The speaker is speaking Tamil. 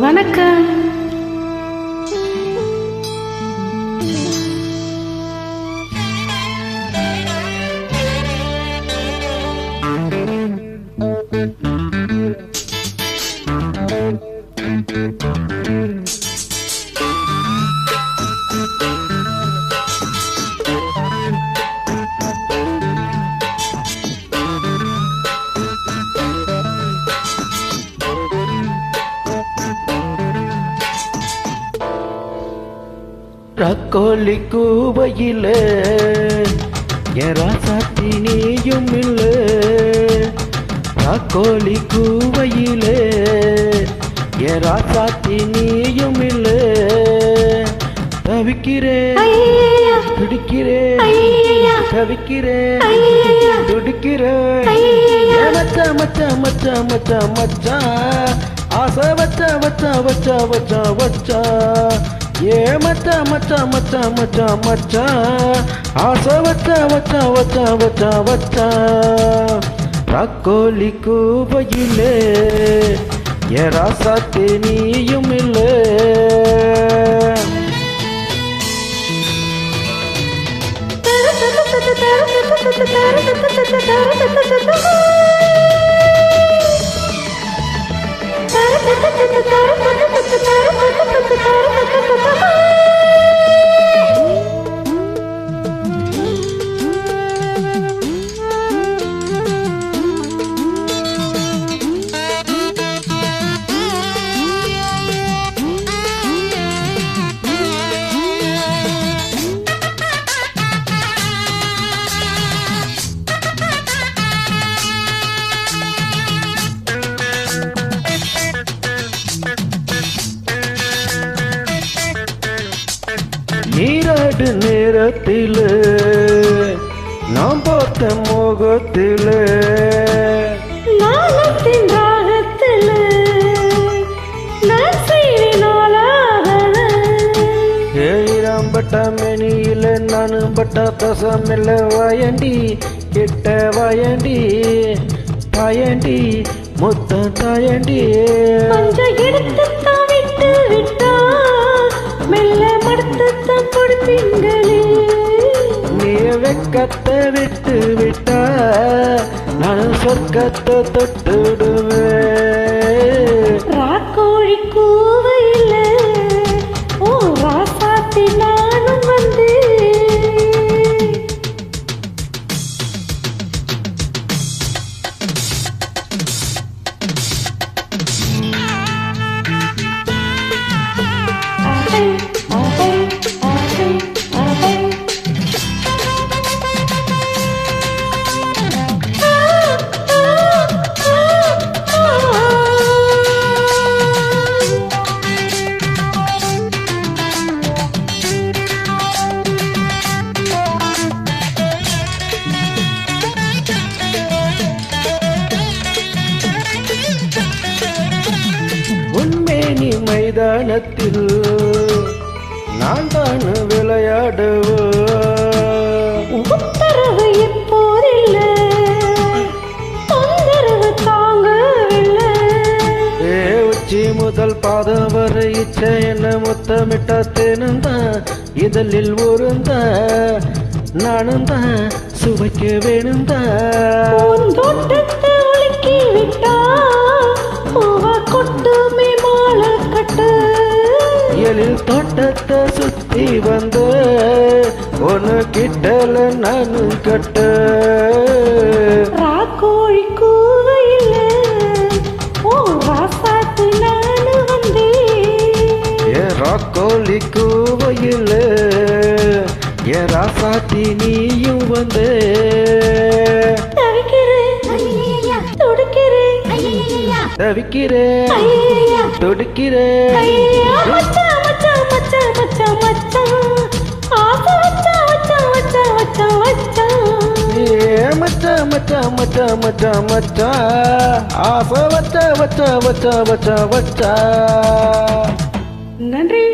வணக்கம். ரக்கோலி கூவையில ராசாத்தி நீயும் இல்ல. ரக்கோலி கூவையில ராசாத்தி நீயும் இல்ல. தவிக்கிறேன் துடிக்கிறேன் தவிக்கிறேன் துடிக்கிறேன். மச்சா மச்சா மச்சா மச்சா மச்சா ஆசை வச்சா வச்சா வச்சா வச்சா வச்சா. ஏ மச்சா மச்சா மச்சா மச்சா மச்சா ஆசை வச்சா வச்சா வச்சா வச்சா வச்சா. ரக்கோலி கூவையிலே ராசாத்தி நீயும் இல்லை. நீராடு நேரத்தில் நாம் பார்த்த மோகத்தில் நாளத்தின் ராகத்தில் நான் ஏழாம் பட்ட மெனியில் நானும் பட்ட பிரசமில்ல. வாயண்டி கிட்ட வாயண்டி தாயண்டி மொத்த தாயண்டி. கொஞ்சம் எடுத்து விட்டு விட்டா மெல்ல மடுத்து கொடுப்பீங்களே. நீ வெக்கத்தை விட்டு விட்டா நான் சொர்க்கத்தை தொட்டுடுவேன். ராக்கோழி கூவையில ஓ ராசாத்தி நானும் வந்து. உன்மேனி மைதானத்தில் நான் தான் விளையாடுவேன். உத்தரவு இப்போதில்ல தொந்தரவு தாங்கவில்லை. உச்சி முதல் பாதம் வரை இச்சை என்ன முத்தமிட்ட தேனுந்தான் இதழில் உருந்தான் நானும் தான் சுவைக்க வேணுந்தான். தோட்டத்தை ஒழுக்கி விட்டா கொட்டுமே மாலை கட்டு. எழில் தோட்டத்தை சுத்தி வந்து ஒன்னு கிட்டல நானும் கட்டு. ராக்கோழி கூவையில ஓ ராசாத்தி நானு வந்து. ராக்கோலி கூவையில ராசாத்தி நீயும் வந்து. தவிக்கிறேன் துடிக்கிறேன். மச்சா மச்சா மச்சா மச்சா மச்சா ஆசை வச்சா வச்சா வச்சா வச்சா வச்சா. மச்சா மச்சா மச்சா மச்சா மச்சா ஆசை வச்சா வச்சா வச்சா வச்சா வச்சா. நன்றி.